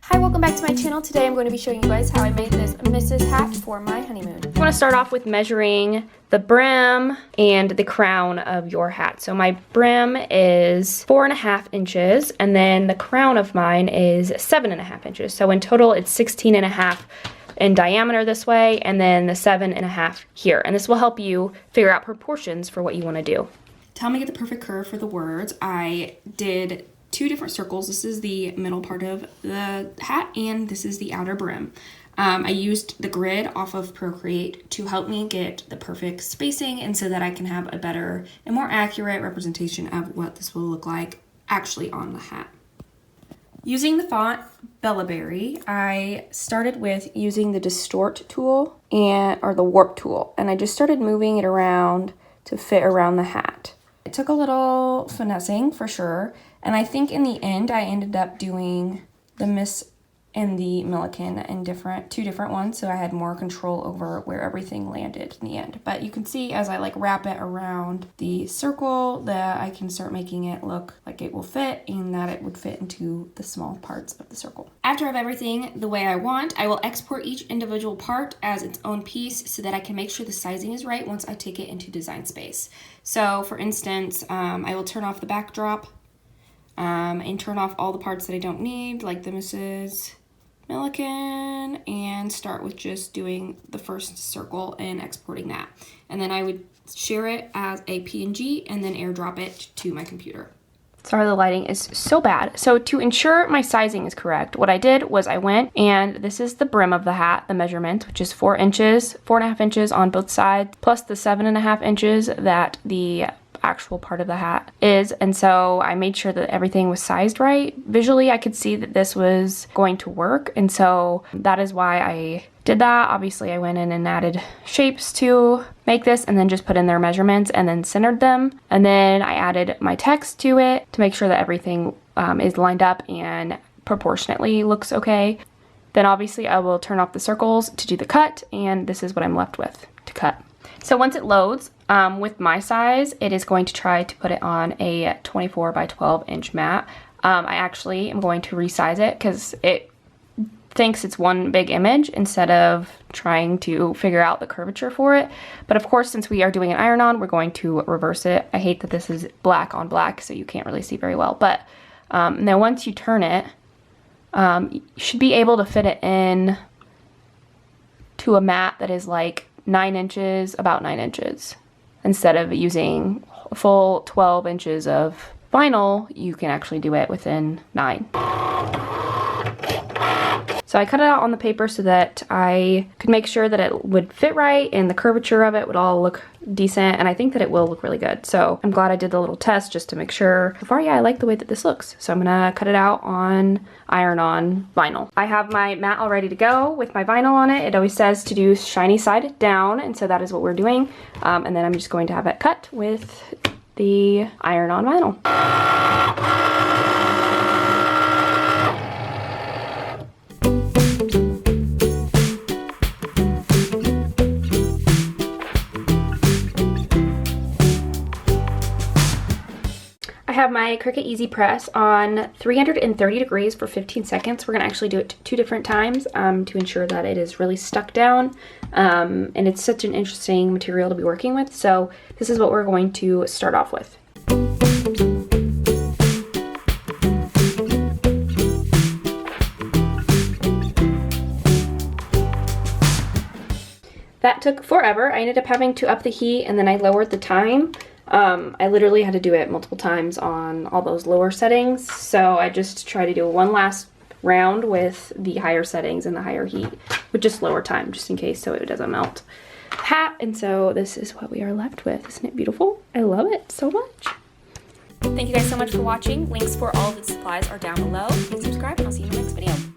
Hi, welcome back to my channel. Today I'm going to be showing you guys how I made this Mrs. Hat for my honeymoon. I want to start off with measuring the brim and the crown of your hat. So my brim is 4.5 inches and then the crown of mine is 7.5 inches. So in total it's 16.5 in diameter this way and then the 7.5 here. And this will help you figure out proportions for what you want to do. To help me get the perfect curve for the words, I did 2 different circles. This is the middle part of the hat and this is the outer brim. I used the grid off of Procreate to help me get the perfect spacing and so that I can have a better and more accurate representation of what this will look like actually on the hat. Using the font Bellaberry, I started with using the distort tool or the warp tool, and I just started moving it around to fit around the hat. It took a little finessing for sure, and I think in the end I ended up doing the Miss and the Milliken in 2 different ones, so I had more control over where everything landed in the end. But you can see as I like wrap it around the circle that I can start making it look like it will fit and that it would fit into the small parts of the circle. After I have everything the way I want, I will export each individual part as its own piece so that I can make sure the sizing is right once I take it into Design Space. So for instance, I will turn off the backdrop and turn off all the parts that I don't need, like the Mrs. Milliken, and start with just doing the first circle and exporting that. And then I would share it as a PNG and then airdrop it to my computer. Sorry, the lighting is so bad. So to ensure my sizing is correct, what I did was I went and this is the brim of the hat, the measurement, which is 4.5 inches on both sides, plus the 7.5 inches that the actual part of the hat is. And so I made sure that everything was sized right. Visually, I could see that this was going to work. And so that is why I did that. Obviously, I went in and added shapes to make this and then just put in their measurements and then centered them. And then I added my text to it to make sure that everything is lined up and proportionately looks okay. Then obviously I will turn off the circles to do the cut, and this is what I'm left with to cut. So once it loads, with my size, it is going to try to put it on a 24 by 12 inch mat. I actually am going to resize it because it thinks it's one big image instead of trying to figure out the curvature for it. But of course, since we are doing an iron-on, we're going to reverse it. I hate that this is black on black, so you can't really see very well. But then once you turn it, you should be able to fit it in to a mat that is like 9 inches, about 9 inches. Instead of using a full 12 inches of vinyl, you can actually do it within 9. So I cut it out on the paper so that I could make sure that it would fit right and the curvature of it would all look decent, and I think that it will look really good. So I'm glad I did the little test just to make sure. So far, yeah, I like the way that this looks. So I'm gonna cut it out on iron-on vinyl. I have my mat all ready to go with my vinyl on it. It always says to do shiny side down, and so that is what we're doing. And then I'm just going to have it cut with the iron-on vinyl. I have my Cricut Easy Press on 330 degrees for 15 seconds. We're gonna actually do it 2 different times to ensure that it is really stuck down. And it's such an interesting material to be working with. So this is what we're going to start off with. That took forever. I ended up having to up the heat and then I lowered the time. I literally had to do it multiple times on all those lower settings, so I just try to do one last round with the higher settings and the higher heat with just lower time, just in case, so it doesn't melt the hat. And so this is what we are left with. Isn't it beautiful? I love it so much. Thank you guys so much for watching. Links for all of the supplies are down below. Please subscribe and I'll see you in the next video.